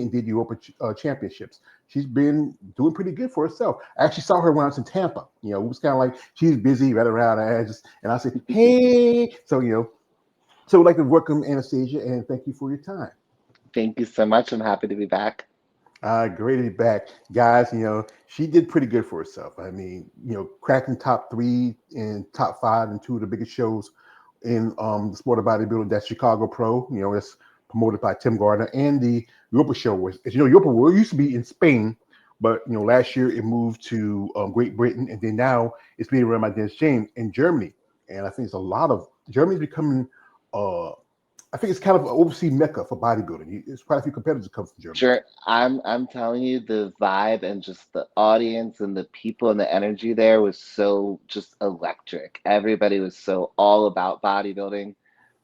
and did Europa Championships. She's been doing pretty good for herself. I actually saw her when I was in Tampa. You know, it was kind of like she's busy right around. And I said, hey, so so we'd like to welcome Anastasia and thank you for your time. Thank you so much. I'm happy to be back. Great to be back, guys. She did pretty good for herself. I mean, cracking top three and top five and two of the biggest shows in the sport of bodybuilding. That's Chicago Pro. It's promoted by Tim Gardner, and the Europa show was, as you know, Europa used to be in Spain, but last year it moved to Great Britain, and then now it's being run by Dennis James in Germany. And I think it's a lot of Germany's becoming. I think it's kind of an overseas mecca for bodybuilding. There's quite a few competitors that come from Germany. Sure, I'm telling you, the vibe and just the audience and the people and the energy there was so just electric. Everybody was so all about bodybuilding.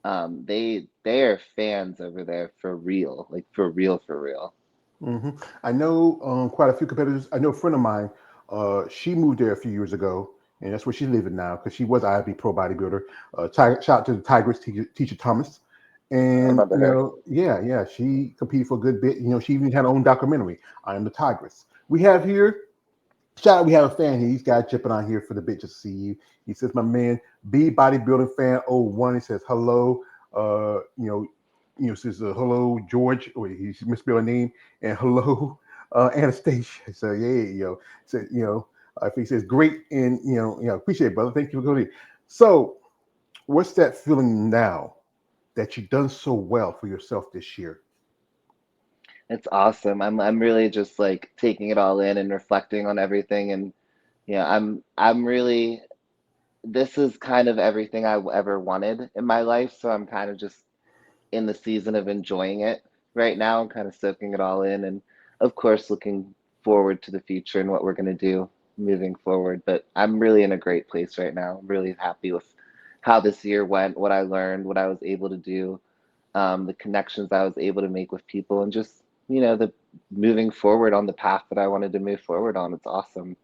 They are fans over there for real, like for real, for real. hmm I know quite a few competitors. I know a friend of mine. She moved there a few years ago, and that's where she's living now because she was IFBB pro bodybuilder. Shout out to the Tigers teacher Thomas, I and remember her. yeah, she competed for a good bit. She even had her own documentary. I am the Tigress. We have here. Shout out, we have a fan here. He's got jumping on here for the bit to see you. He says, my man, B bodybuilding fan 01. He says, hello. Says hello, George. Or he misspelled a name. And hello, Anastasia. So yeah, said, if he says great and appreciate it, brother. Thank you for going in. So what's that feeling now that you've done so well for yourself this year? It's awesome. I'm really just like taking it all in and reflecting on everything, and I'm really, this is kind of everything I ever wanted in my life, so I'm kind of just in the season of enjoying it right now and kind of soaking it all in, and of course looking forward to the future and what we're going to do moving forward. But I'm really in a great place right now. I'm really happy with how this year went, what I learned, what I was able to do, the connections I was able to make with people, and just the moving forward on the path that I wanted to move forward on. It's awesome.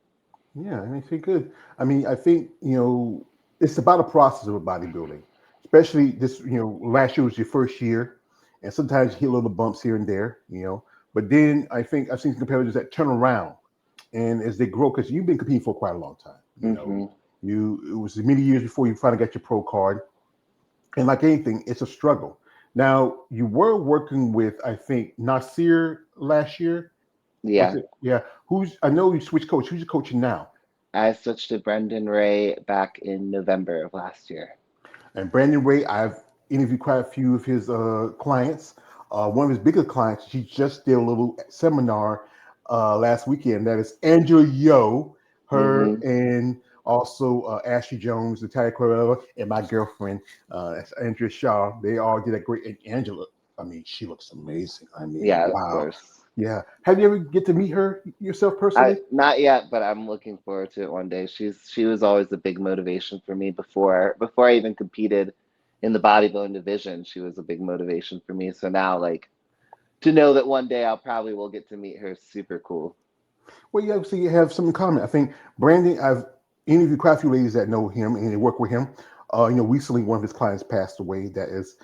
Yeah, I feel good. I mean, I think, it's about a process of bodybuilding, especially this, last year was your first year, and sometimes you hit little bumps here and there. But then I think I've seen competitors that turn around and as they grow, because you've been competing for quite a long time. Hmm. It was many years before you finally got your pro card. And like anything, it's a struggle. Now, you were working with, I think, Nasir last year. Was Yeah, it? Yeah. I know you switched coach. Who's your coaching now? I switched to Brendan Ray back in November of last year. And Brandon Ray, I've interviewed quite a few of his clients. One of his bigger clients, she just did a little seminar last weekend. That is Angela Yo, her, Hmm. and also Ashley Jones, Natalia Corella, and my girlfriend, that's Andrea Shaw. They all did a great. And Angela, I mean, she looks amazing. I mean, Yeah, of wow. course. Yeah. Have you ever get to meet her yourself I personally? not yet, but I'm looking forward to it one day. She was always a big motivation for me before I even competed in the bodybuilding division. She was a big motivation for me. So now, like, to know that one day I'll probably will get to meet her is super cool. Well, you obviously have some in common. I think Brandon, I've interviewed quite a few ladies that know him and they work with him. Recently one of his clients passed away. That is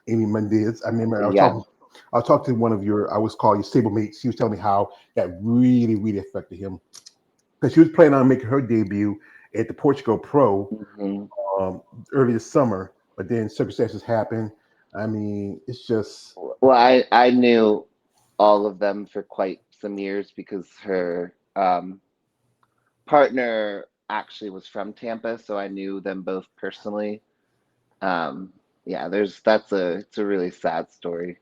Amy Mendez. I remember Yeah. I was talking to one of your, I was called your stablemates. She was telling me how that really, really affected him because she was planning on making her debut at the Portugal Pro Hmm. um, early this summer, but then circumstances happened. I mean, it's just Well, I knew all of them for quite some years because her partner actually was from Tampa, so I knew them both personally. Um, yeah, it's a really sad story.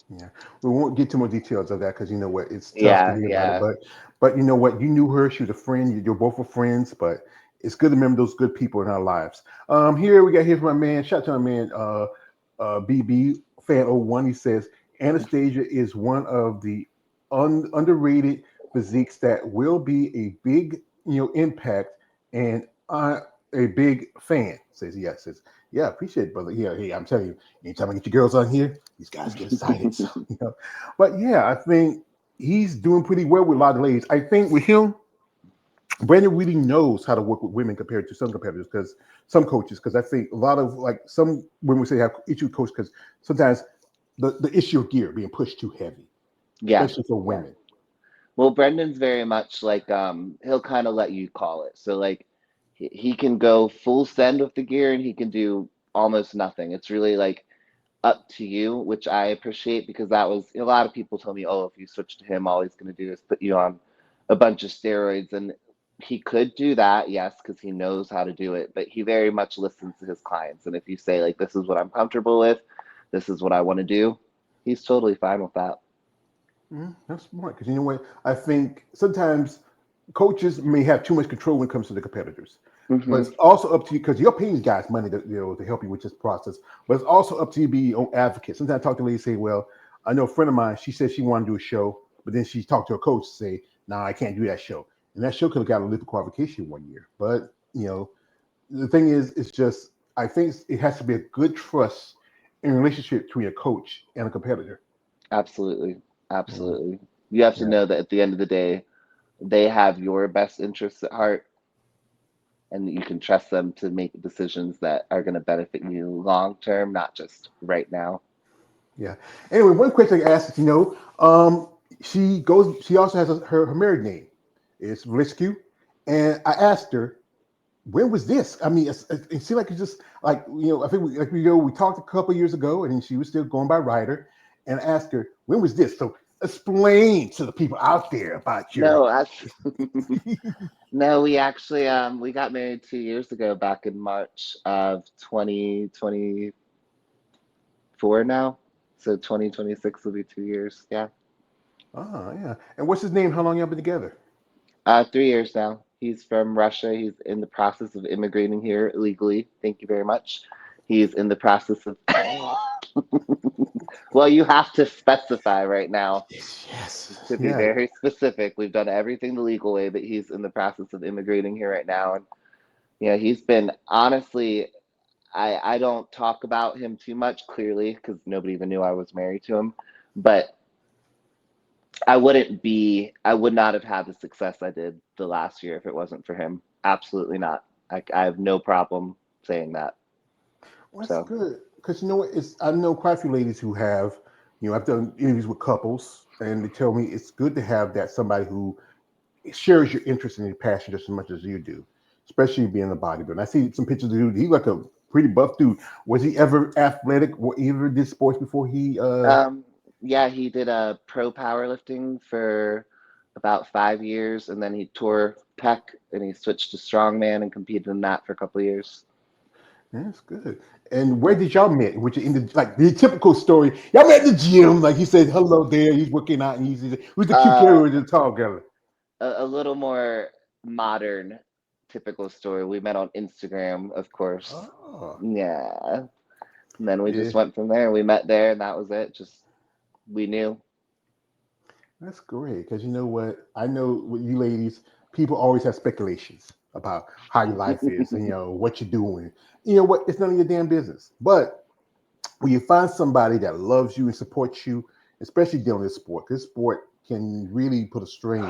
Yeah, we won't get too more details of that because you know what, it's tough to Yeah, hear about it. yeah. But you know what, you knew her; she was a friend. You're both were friends, but it's good to remember those good people in our lives. Here we got here from my man. Shout out to my man, BB fan 01. He says Anastasia is one of the underrated physiques that will be a big impact, and a big fan. Says yes. Says yeah, appreciate it, brother. Yeah, hey, I'm telling you, anytime I get your girls on here, these guys get excited. So, but yeah, I think he's doing pretty well with a lot of ladies. I think with him, Brandon really knows how to work with women compared to some competitors because some coaches, because I think a lot of like some women say have issue with coach because sometimes the issue of gear being pushed too heavy. Yeah, especially for yeah. women. Well, Brendan's very much like he'll kind of let you call it. So like he can go full send with the gear and he can do almost nothing. It's really like up to you, which I appreciate because that was a lot of people told me, oh, if you switch to him, all he's going to do is put you on a bunch of steroids. And he could do that, yes, because he knows how to do it, but he very much listens to his clients. And if you say, like, this is what I'm comfortable with, this is what I want to do, he's totally fine with that. That's smart because you know what? I think sometimes coaches may have too much control when it comes to the competitors, but Hmm. it's also up to you because you're paying these guys money to to help you with this process. But it's also up to you to be your own advocate. Sometimes I talk to ladies say, "Well, I know a friend of mine. She said she wanted to do a show, but then she talked to her coach and say, "No, I can't do that show." And that show could have got a Olympic qualification one year. But the thing is, it's just I think it has to be a good trust in relationship between a coach and a competitor. Absolutely. Yeah, Absolutely. You have to yeah. know that at the end of the day, they have your best interests at heart and you can trust them to make decisions that are going to benefit you long term, not just right now. Yeah. Anyway, one question I asked, she goes. She also has her married name. It's Rescue, and I asked her when was this. I mean, it seemed like it's just like I think we talked a couple years ago, and she was still going by Ryder, and I asked her when was this. So explain to the people out there about your. No, that's no, we actually we got married 2 years ago back in March of 2024 now. So 2026 will be 2 years. Yeah. Oh yeah. And what's his name? How long y'all been together? 3 years now. He's from Russia. He's in the process of immigrating here illegally. Thank you very much. He's in the process of well, you have to specify right now Yes. to be Yeah. very specific. We've done everything the legal way, but he's in the process of immigrating here right now. And yeah, he's been honestly, I don't talk about him too much, clearly, because nobody even knew I was married to him. But I would not have had the success I did the last year if it wasn't for him. Absolutely not. I have no problem saying that. Well, that's So, good because you know what? It's I know quite a few ladies who have, I've done interviews with couples, and they tell me it's good to have that somebody who shares your interest and your passion just as much as you do, especially being a bodybuilder. I see some pictures of the dude. He's like a pretty buff dude. Was he ever athletic or ever did sports before he? um, yeah, he did a pro powerlifting for about 5 years, and then he tore pec, and he switched to strongman and competed in that for a couple of years. That's good. And where Yeah. did y'all meet? Which in the like the typical story, y'all met at the gym. Like he said, hello there. He's working out, and who's the cute guy Uh, or the tall guy? a little more modern, typical story. We met on Instagram, of course. Oh, Yeah. And then we yeah. just went from there. We met there, and that was it. Just we knew. That's great because you know what? I know with you ladies, people always have speculations about how your life is and what you're doing. You know what? It's none of your damn business. But when you find somebody that loves you and supports you, especially dealing with sport, because sport can really put a strain.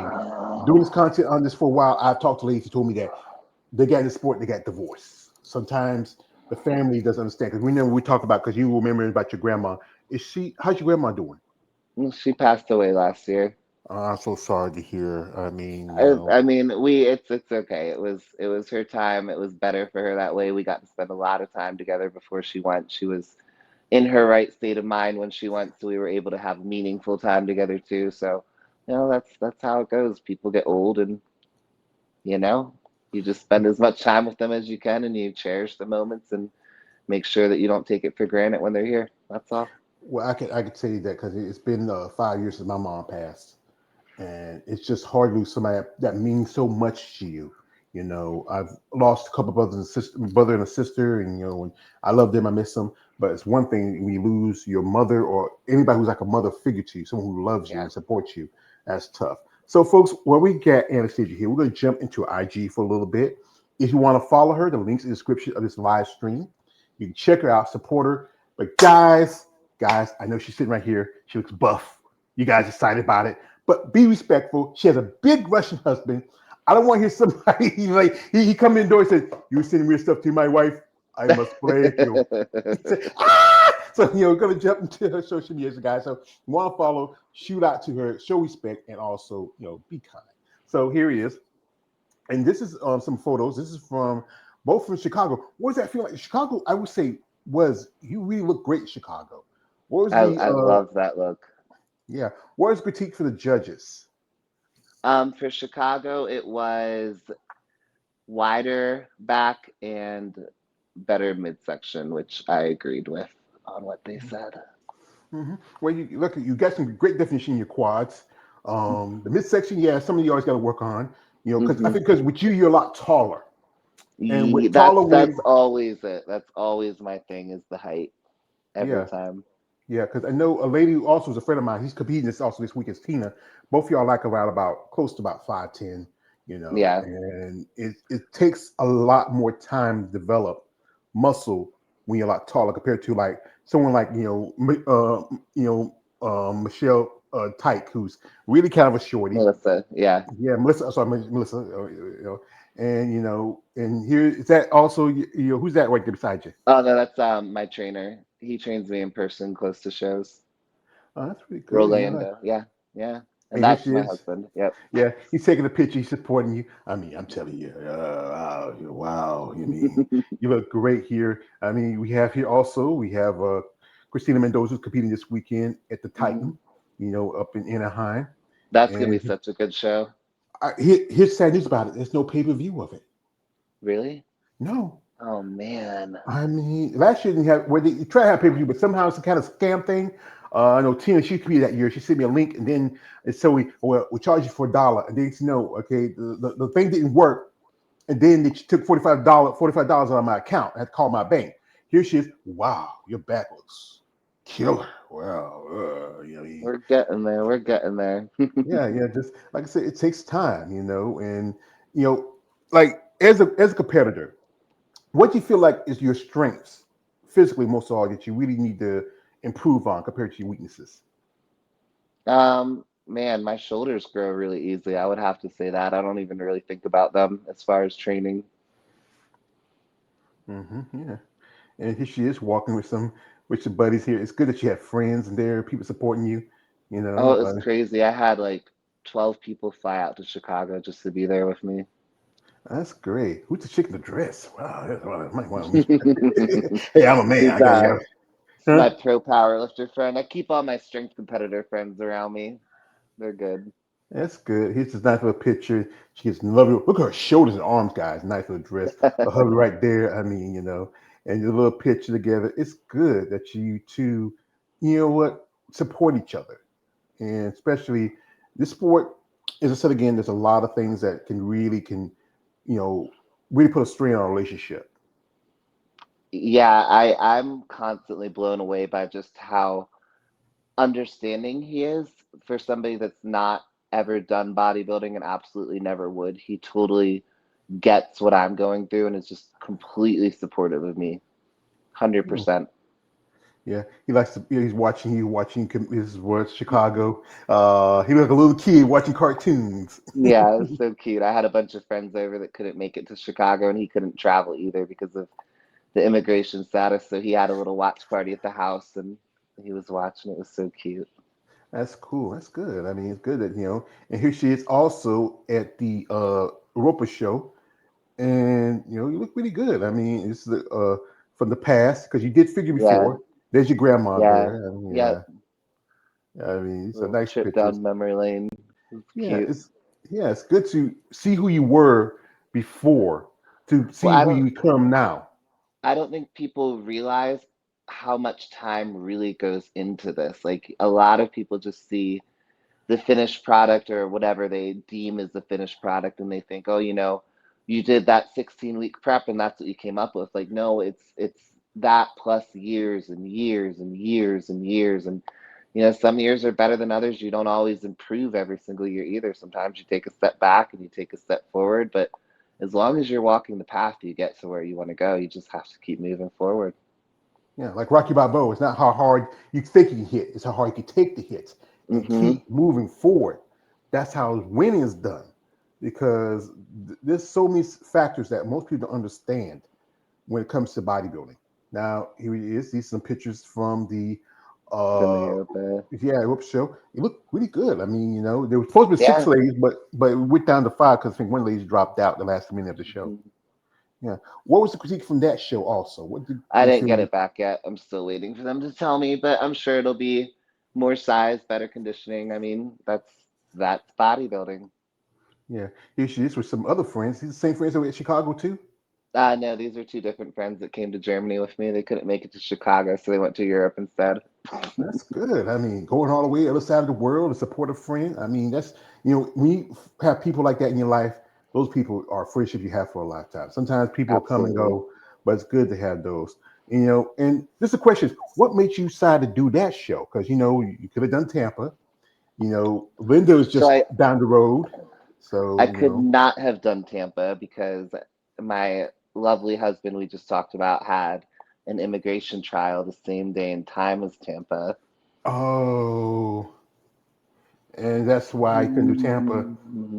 Doing this content on this for a while, I've talked to ladies who told me that they got in the sport, they got divorced. Sometimes the family doesn't understand because we know we talk about because you remember about your grandma. How's your grandma doing? She passed away last year. I'm so sorry to hear. I mean, I mean, it's okay. It was her time. It was better for her that way. We got to spend a lot of time together before she went. She was in her right state of mind when she went, so we were able to have meaningful time together too. So, that's how it goes. People get old, and you know, you just spend as much time with them as you can, and you cherish the moments and make sure that you don't take it for granted when they're here. That's all. well, I could say that because it's been 5 years since my mom passed, and it's just hard to lose somebody that means so much to you. I've lost a couple brothers and sister, brother and a sister, and and I love them, I miss them. But it's one thing when you lose your mother or anybody who's like a mother figure to you, someone who loves you Yeah. and supports you. That's tough. So, folks, while we get Anastasia here, we're going to jump into IG for a little bit. If you want to follow her, the links in the description of this live stream. You can check her out, support her. But guys, I know she's sitting right here. She looks buff. You guys excited about it. But be respectful. She has a big Russian husband. I don't want to hear somebody like he come in the door and says, "You sending weird stuff to my wife. I must break you." He said, "Ah!" So gonna jump into her social media, guys. So you want to follow, shoot out to her, show respect, and also be kind. So here he is, and this is some photos. This is from both from Chicago. What does that feel like? Chicago, I would say, was you really look great in Chicago. What was the I love that look. yeah? What was critique for the judges? For Chicago, it was wider back and better midsection, which I agreed with on what they said. Well, you look, you got some great definition in your quads. The midsection, yeah, some of you always got to work on. Because I Hmm. think because with you, you're a lot taller, and with taller That's women, always it. That's always my thing is the height every yeah, time. yeah. Because I know a lady who also is a friend of mine. He's competing this also this week is Tina. Both of y'all like around about close to about 5'10", Yeah. and it takes a lot more time to develop muscle when you're a lot taller compared to like someone like Michelle Tyke, who's really kind of a shorty. Melissa, yeah. Yeah, Melissa. Sorry, Melissa. And and here is that also. Who's that right there beside you? Oh no, that's my trainer. He trains me in person close to shows. Oh, that's pretty good. Rolando. Yeah. Yeah. And And here that's she my is. husband. Yep. Yeah, he's taking a picture. He's supporting you. I mean, I'm telling you, wow. I mean, you look great here. I mean, we have here also. We have Christina Mendoza competing this weekend at the Hmm. Titan. Up in Anaheim. That's gonna be And such a good show. here's sad news about it. There's no pay-per-view of it. Really? No. Oh man. I mean, last year didn't have where they try to have pay per view, but somehow it's a kind of scam thing. I know Tina, she competed that year. She sent me a link, and then so we charge you for $1, and then no, okay, the thing didn't work, and then they took $45 out of my account. I had to call my bank. Here she is. Wow, your back looks killer. Wow, We're getting there. We're getting there. yeah. Just like I said, it takes time, and you know, like as a competitor. What do you feel like is your strengths physically, most of all, that you really need to improve on compared to your weaknesses? Man, my shoulders grow really easily. I would have to say that. I don't even really think about them as far as training. Yeah, and here she is walking with some buddies here. It's good that you have friends and there, people supporting you. You Oh, know, it was uh, crazy. I had like 12 people fly out to Chicago just to be there with me. that's great. Who's the chick in the dress? Wow, that's what I might want to meet. Hey, I'm a man. She's I got. my Huh? pro power lifter friend. I keep all my strength competitor friends around me. They're good. That's good. Here's this nice little picture. She gets lovely. Look at her shoulders and arms, guys. Nice little dress. A hubby right there. I mean, and the little picture together. It's good that you two, support each other. And especially this sport, as I said again, there's a lot of things that you know, really put a strain on a relationship. Yeah, I'm constantly blown away by just how understanding he is for somebody that's not ever done bodybuilding and absolutely never would. He totally gets what I'm going through and is just completely supportive of me. Hmm. 100%. Yeah, he likes to. He's watching his words Chicago. He was like a little kid watching cartoons. Yeah, it was so cute. I had a bunch of friends over that couldn't make it to Chicago and he couldn't travel either because of the immigration status. So he had a little watch party at the house and he was watching. It was so cute. That's cool. That's good. I mean, it's good that. And here she is also at the Europa show, and you look really good. I mean, it's the from the past because you did figure Yeah, before. There's your grandma yeah, there. I mean, yeah. I mean, it's a Little nice trip pictures. down memory lane. It was Yeah, cute. it's good to see who you were before to Well, see who you become now. I don't think people realize how much time really goes into this. Like a lot of people just see the finished product or whatever they deem as the finished product and they think, oh, you did that 16-week prep and that's what you came up with. Like, no, it's that plus years and years and years and years. And some years are better than others. You don't always improve every single year either. Sometimes you take a step back and you take a step forward, but as long as you're walking the path you get to where you want to go, you just have to keep moving forward. Yeah, like Rocky Balboa. It's not how hard you think you can hit; it's how hard you can take the hits and Hmm. keep moving forward. That's how winning is done. Because there's so many factors that most people don't understand when it comes to bodybuilding. Now here he is. These some pictures from the from uh the Europa. yeah, whoop show. It looked really good. I mean, there was supposed to be six Yeah. ladies, but it went down to five because I think one lady dropped out the last minute of the show. Mhm. Yeah. What was the critique from that show also? What did I they didn't say? get it back yet. I'm still waiting for them to tell me, but I'm sure it'll be more size, better conditioning. I mean, that's bodybuilding. Yeah. Here she is with some other friends. These are the same friends that were at Chicago too. No, these are two different friends that came to Germany with me. They couldn't make it to Chicago, so they went to Europe instead. That's good. I mean, going all the way other side of the world to support a friend. I mean, that's when you have people like that in your life, those people are friendships you have for a lifetime. Sometimes people will come and Absolutely. go, but it's good to have those. And this is the question: what made you decide to do that show? Because you could have done Tampa. Linda is So just down the road, I so could not have done Tampa because my lovely husband we just talked about had an immigration trial the same day and time as Tampa. oh, and that's why I couldn't do Tampa.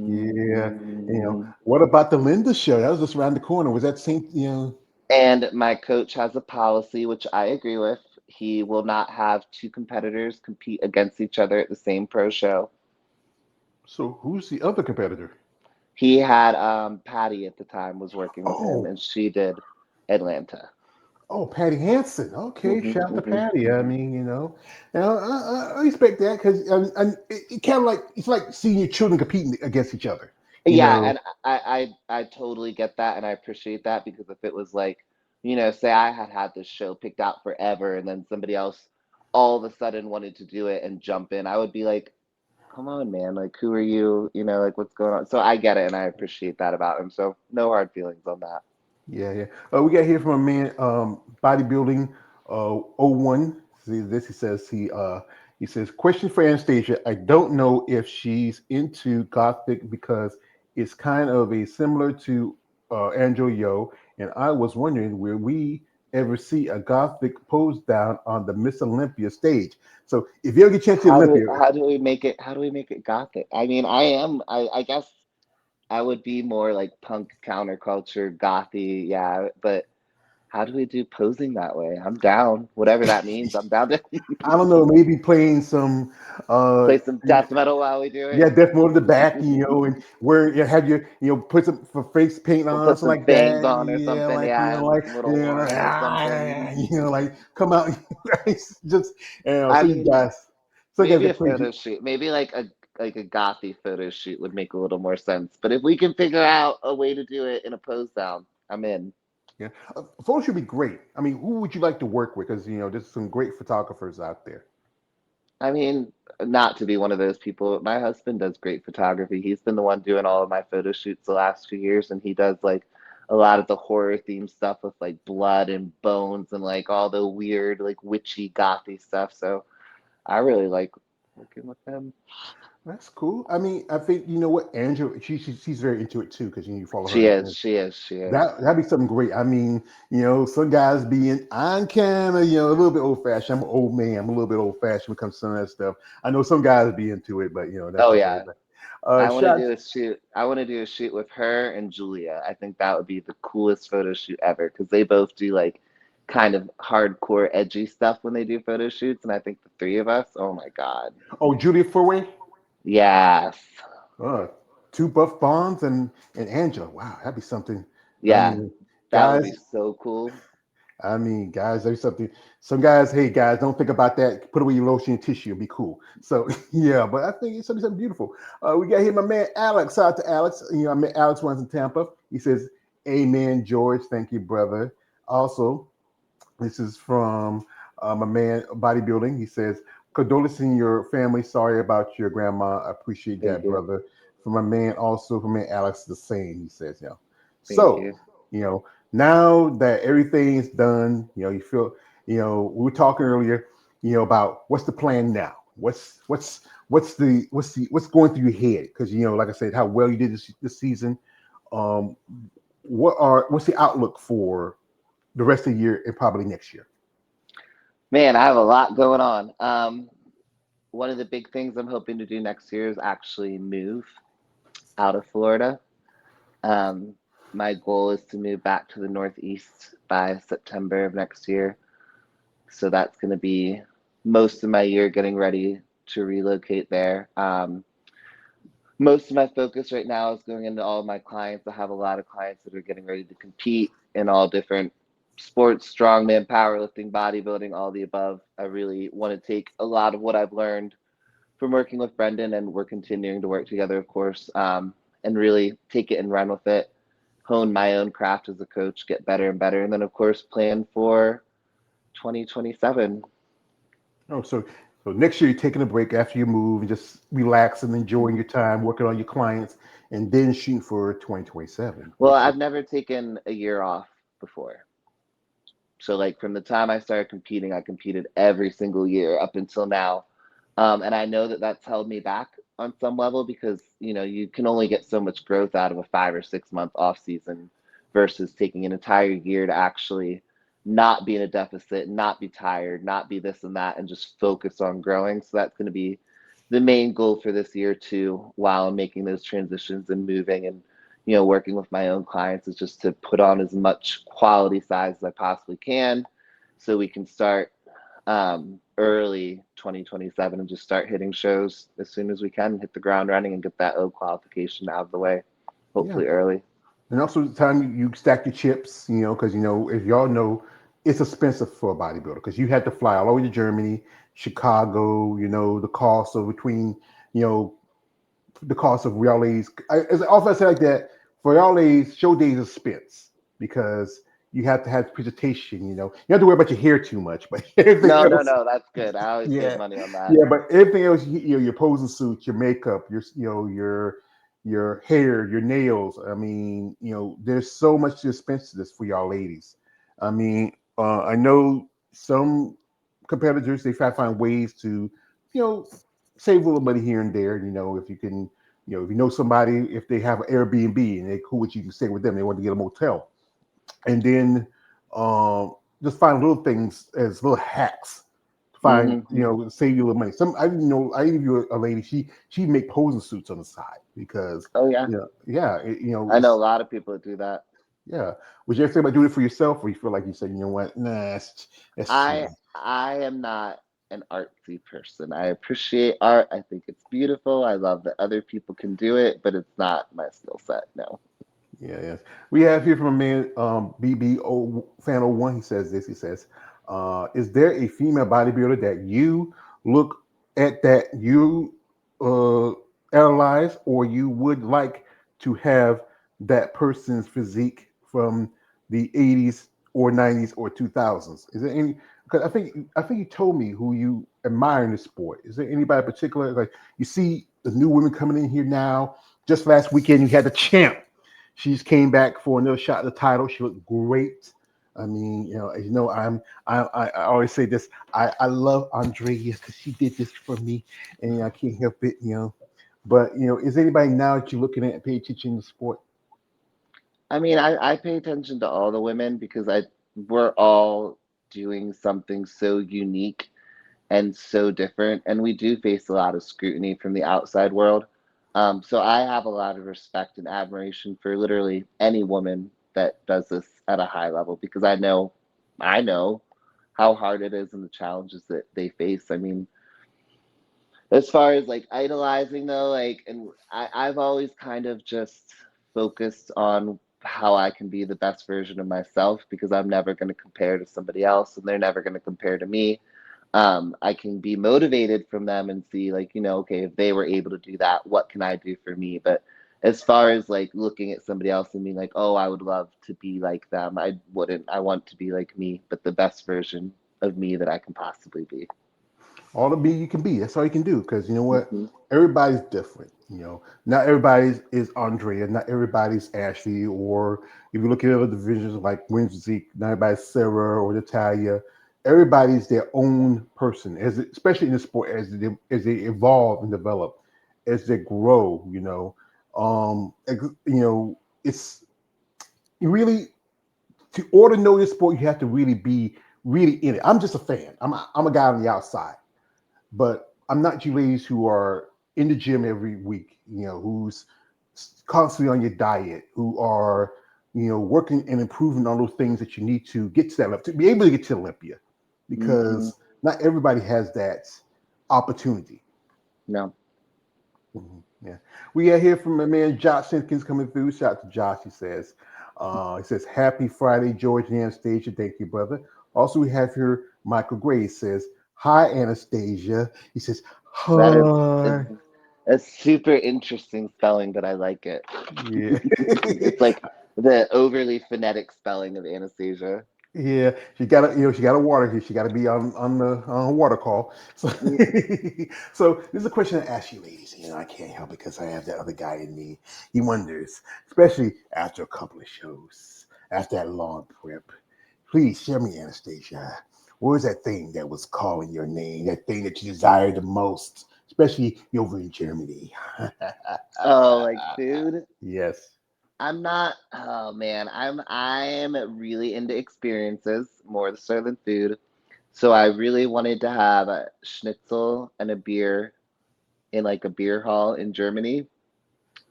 Yeah, what about the Linda show? That was just around the corner. Was that same? And my coach has a policy, which I agree with. He will not have two competitors compete against each other at the same pro show. So who's the other competitor? He had Patty at the time was working with him, Oh, and she did Atlanta. oh, Patty Hansen. Okay, Hmm, shout out to hmm. Patty. I mean, now I respect that because and it kind of like it's like seeing your children competing against each other. You Yeah, know. and I totally get that, and I appreciate that because if it was like, say I had had this show picked out forever, and then somebody else all of a sudden wanted to do it and jump in, I would be like, come on, man, like who are you? Like what's going on? So I get it, and I appreciate that about him. So no hard feelings on that. Yeah, yeah. We got here from a man, bodybuilding, oh 01. See this? He says, question for Anastasia. I don't know if she's into gothic because it's kind of a similar to Angel Yo, and I was wondering will we ever see a gothic pose down on the Miss Olympia stage? So if you ever get a chance to Olympia, How do we make it gothic? I mean, I guess I would be more like punk counterculture gothy, yeah, but how do we do posing that way? I'm down. Whatever that means, I'm down to I don't know, maybe playing some uh play some death metal while we do yeah, it. death mode in the back, and where you have your, put some for face paint We'll on, put something some like fangs that. on or Yeah, something, like yeah, and some little horns or something. like come out, just I so you mean, guys, maybe a get crazy. photo shoot, maybe like a gothy photo shoot would make a little more sense. But if we can figure out a way to do it in a pose down, I'm in. Yeah, photos should be great. I mean, who would you like to work with? Because there's some great photographers out there. I mean, not to be one of those people. My husband does great photography. He's been the one doing all of my photo shoots the last few years, and he does like a lot of the horror themed stuff with like blood and bones and like all the weird, like witchy, gothy stuff. So I really like working with him. That's cool. I mean, I think you know what, Angela, she's very into it too because you follow her She on is, Instagram. she is, she is. That'd be something great. I mean, some guys being I'm kind of a little bit old fashioned. I'm an old man. I'm a little bit old fashioned when it comes to some of that stuff. I know some guys be into it, but that's Oh just me. yeah. But I want to shot. do a shoot. I want to do a shoot with her and Julia. I think that would be the coolest photo shoot ever because they both do like kind of hardcore edgy stuff when they do photo shoots, and I think the three of us, oh my God. Oh, Julia Fourway. Yes. Uh, two buff bonds and Angela. Wow, that'd be something. I Yeah. mean, That would be guys. so cool. Guys, there's something. Some guys, hey guys, don't think about that. Put away your lotion and tissue and be cool. So yeah, but I think it's something beautiful. We got here my man Alex. Shout out to Alex. I met Alex once in Tampa. He says, "Amen, George. Thank you, brother." Also, this is from my man bodybuilding. He says, "Condolences in your family. Sorry about your grandma. I appreciate Thank that, you. brother." For my man, also for my man Alex, the same. He says, Thank So, you. you know, now that everything's done, you feel, we were talking earlier, about what's the plan now. What's going through your head? Because like I said, how well you did this season. Um, what's the outlook for the rest of the year and probably next year? Man, I have a lot going on. One of the big things I'm hoping to do next year is actually move out of Florida. Um, my goal is to move back to the Northeast by September of next year. So that's going to be most of my year getting ready to relocate there. Most of my focus right now is going into all of my clients. I have a lot of clients that are getting ready to compete in all different sports, strongman, powerlifting, bodybuilding, all the above. I really want to take a lot of what I've learned from working with Brendan, and we're continuing to work together, of course, and really take it and run with it, hone my own craft as a coach, get better and better, and then, of course, plan for 2027. Oh, so next year you're taking a break after you move and just relaxing, enjoying your time, working on your clients, and then shooting for 2027, Well, which is I've never taken a year off before. So, like, from the time I started competing, I competed every single year up until now. And I know that that's held me back on some level because, you can only get so much growth out of a 5 or 6 month off season versus taking an entire year to actually not be in a deficit, not be tired, not be this and that, and just focus on growing. So that's going to be the main goal for this year too, while I'm making those transitions and moving and working with my own clients, is just to put on as much quality size as I possibly can so we can start early 2027 and just start hitting shows as soon as we can, hit the ground running and get that O qualification out of the way, yeah. hopefully early. And also the time you stack your chips, because if y'all know, it's expensive for a bodybuilder because you had to fly all the way to Germany, Chicago. The cost of between, you know, the cost of real ladies. As often I say like that, for y'all ladies, show days expense because you have to have presentation. You don't have to worry about your hair too much, but everything No, no, else, no, that's good. I always save yeah, money on that. yeah. But everything else, your posing suits, your makeup, your hair, your nails. I mean, there's so much expense to this for y'all ladies. I mean, I know some competitors they try to find ways to, you know, save a little money here and there. If you can, if you know somebody, if they have an Airbnb and they cool with you, can stay with them. They want to get a motel, and then just find little things as little hacks to find, Hmm. save you a little money. I interviewed a lady. She make posing suits on the side because, Oh yeah, yeah, I know a lot of people that do that. yeah. Was you ever think about doing it for yourself, or you feel like you said, you know what, nah, that's too I am not an artsy person. I appreciate art. I think it's beautiful. I love that other people can do it, but it's not my skill set. No. Yeah, yes. We have here from a man, BBO fan 01. He says this. He says, "Is there a female bodybuilder that you look at that you uh, analyze, or you would like to have that person's physique from the '80s or '90s or 2000s? Is there any? Because I think you told me who you admire in the sport. Is there anybody in particular? Like you see the new women coming in here now. Just last weekend, you had the champ. She just came back for another shot at the title. She looked great. I mean, I always say this. I love Andrea because she did this for me, and I can't help it. But is anybody now that you're looking at and pay attention to sport? I mean, I pay attention to all the women because we're all doing something so unique and so different, and we do face a lot of scrutiny from the outside world. So I have a lot of respect and admiration for literally any woman that does this at a high level because I know how hard it is and the challenges that they face. I mean, as far as like idolizing though, like, and I've always kind of just focused on how I can be the best version of myself because I'm never going to compare to somebody else and they're never going to compare to me. I can be motivated from them and see like, okay, if they were able to do that, what can I do for me? But as far as like looking at somebody else and being like, oh, I would love to be like them, I wouldn't. I want to be like me, but the best version of me that I can possibly be. All the be you can be. That's all you can do. Because you know what? Hmm. Everybody's different. Not everybody's is Andrea. Not everybody's Ashley. Or if you look at other divisions like Wednesday, not everybody's Sarah or Natalia. Everybody's their own person. Especially in the sport, as they evolve and develop, as they grow. It's really to order to know this sport. You have to really be really in it. I'm just a fan. I'm a guy on the outside. But I'm not you ladies who are in the gym every week, who's constantly on your diet, who are, working and improving on those things that you need to get to that level, to be able to get to Olympia, Hmm. because not everybody has that opportunity. No. Yeah. We got here from my man Josh Simpkins coming through. Shout out to Josh. He says, Happy Friday, George and Anastasia. Thank you, brother. Also, we have here Michael Gray. He says, Hi, Anastasia. He says, That is Hi. it's a super interesting spelling, but I like it. Yeah. It's like the overly phonetic spelling of Anastasia. Yeah, she got a water here. She got to be on a water call. So, Mm. so this is a question I ask you, ladies. I can't help it because I have that other guy in me. He wonders, especially after a couple of shows, after that long prep. Please share me, Anastasia. What was that thing that was calling your name? That thing that you desired the most, especially over in Germany. Oh, like food? Yes. I'm not, oh man, I'm really into experiences more so than food. So I really wanted to have a schnitzel and a beer in like a beer hall in Germany,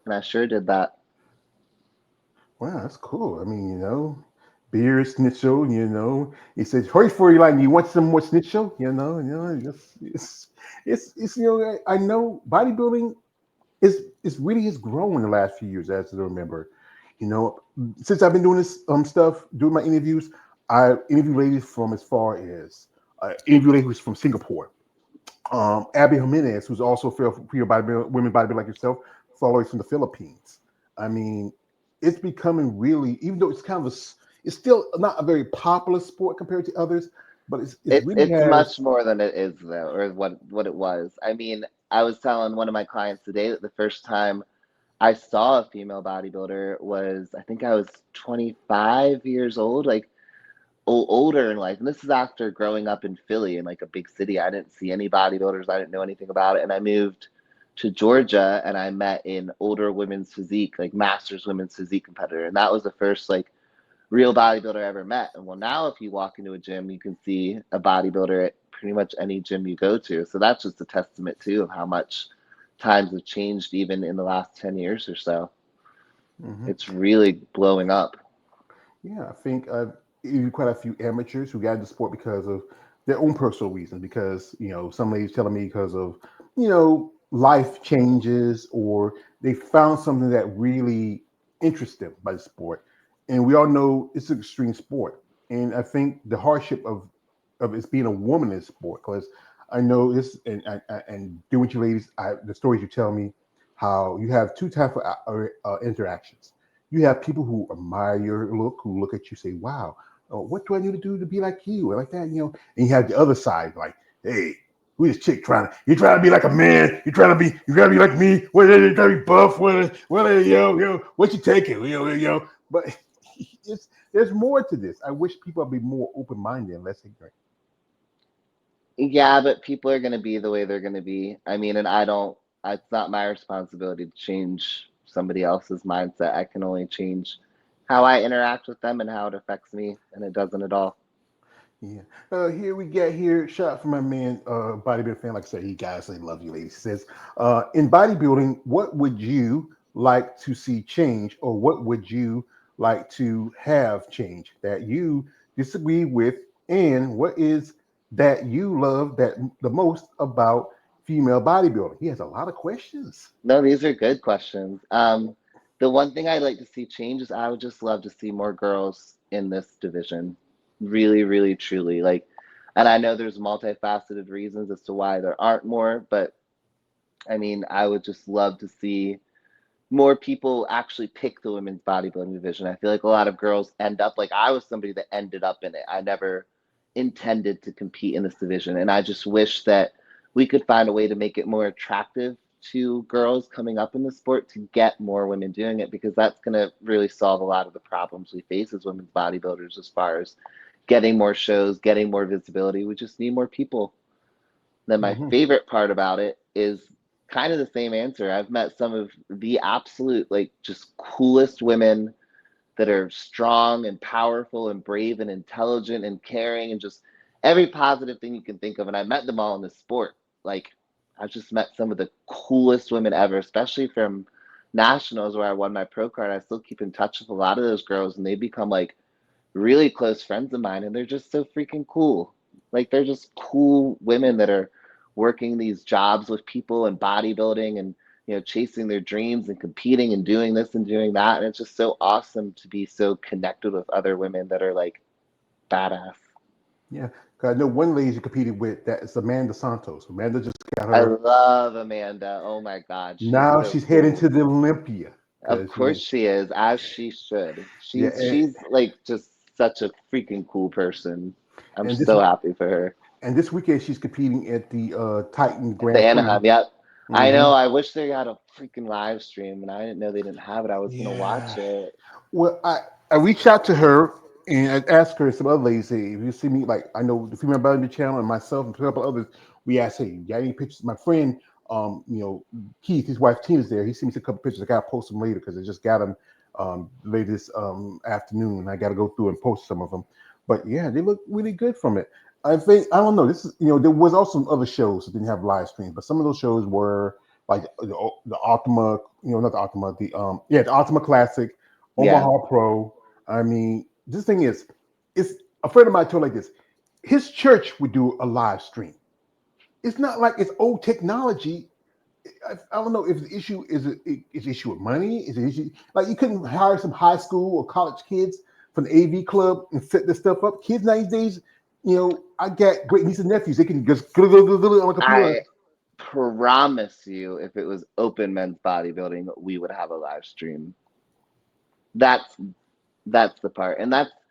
and I sure did that. Wow, that's cool. I mean, beer schnitzel. He says, "Hurry for you, like you want some more schnitzel." It's I know bodybuilding is really has grown in the last few years, as I remember. You know, since I've been doing this stuff, doing my interviews, I interview ladies from as far as interview ladies who's from Singapore. Abby Jimenez, who's also a female bodybuilder, women bodybuilder like yourself, following from the Philippines. I mean, it's becoming really, even though it's kind of it's still not a very popular sport compared to others, but it's really It's much has. more than it is though, or what it was. I mean, I was telling one of my clients today that the first time I saw a female bodybuilder was I think I was 25 years old, like older in life. And this is after growing up in Philly in like a big city. I didn't see any bodybuilders. I didn't know anything about it. And I moved to Georgia and I met an older women's physique, like masters women's physique competitor. And that was the first like real bodybuilder I ever met. And well, now if you walk into a gym, you can see a bodybuilder at pretty much any gym you go to. So that's just a testament too of how much times have changed even in the last 10 years or so. Mhm. It's really blowing up. Yeah, I think even quite a few amateurs who got into sport because of their own personal reasons. Because some ladies telling me because of life changes, or they found something that really interests them by the sport. And we all know it's an extreme sport. And I think the hardship of it's being a woman in sport, because I know this, and doing with you ladies, the stories you tell me, how you have two types of interactions. You have people who admire your look, who look at you, say, "Wow, what do I need to do to be like you?" Or like that, And you have the other side, like, "Hey, who this chick trying to? You trying to be like a man? You trying to be like me? What? You trying to be buff? What? What you taking? But there's more to this. I wish people would be more open minded and less ignorant. Yeah, but people are going to be the way they're going to be. I mean, and I don't, it's not my responsibility to change somebody else's mindset. I can only change how I interact with them and how it affects me, and it doesn't at all. Yeah. Here we get here. Shout out for my man, bodybuilding fan. Like I said, he guys, they love you, ladies. He says, in bodybuilding, what would you like to see change, or what would you like to have change that you disagree with, and what is that you love that the most about female bodybuilding? He has a lot of questions. No, these are good questions. The one thing I'd like to see change is I would just love to see more girls in this division. Really, really, truly. Like, and I know there's multifaceted reasons as to why there aren't more, but I mean, I would just love to see more people actually pick the women's bodybuilding division. I feel like a lot of girls end up like I was somebody that ended up in it. I never intended to compete in this division. And I just wish that we could find a way to make it more attractive to girls coming up in the sport to get more women doing it, because that's going to really solve a lot of the problems we face as women's bodybuilders as far as getting more shows, getting more visibility. We just need more people. Then my Hmm. favorite part about it is kind of the same answer. I've met some of the absolute, like, just coolest women that are strong and powerful and brave and intelligent and caring and just every positive thing you can think of. And I met them all in this sport. Like, I've just met some of the coolest women ever, especially from nationals where I won my pro card, I still keep in touch with a lot of those girls, and they become like really close friends of mine, and they're just so freaking cool. Like they're just cool women that are working these jobs with people and bodybuilding and chasing their dreams and competing and doing this and doing that. And it's just so awesome to be so connected with other women that are like badass. Yeah, 'cause I know one lady she competed with that is Amanda Santos. Amanda just got I her. love Amanda. Oh my God, she's Now so she's heading cool. to the Olympia Of because course she is, as she should. yeah, She's like just such a freaking cool person. I'm and this so happy for her. and this weekend she's competing at the Titan At the Grand Prix. Anaheim, yep. I Hmm. know. I wish they had a freaking live stream, and I didn't know they didn't have it. I was gonna Yeah. watch it. Well, I reached out to her and I asked her and some other ladies, hey, if you see me, like I know the female bodybuilding channel and myself and a couple others, we asked, hey, you got any pictures? My friend, Keith, his wife Tina's there. He sent me a couple pictures. I gotta post them later because I just got them late this afternoon. I gotta go through and post some of them. But yeah, they look really good from it. I think I don't know. This is there was also some other shows that didn't have live streams, but some of those shows were like the Ultima, not the Ultima, the Ultima Classic, Yeah, Omaha Pro. I mean, this thing is, it's a friend of mine told like this. His church would do a live stream. It's not like it's old technology. I don't know if the issue is issue of money. Is it issue like you couldn't hire some high school or college kids from the AV club and set this stuff up? Kids these days, I got great nieces and nephews. They can just go on a computer. I promise you, if it was open men's bodybuilding, we would have a live stream. That's that's the part, and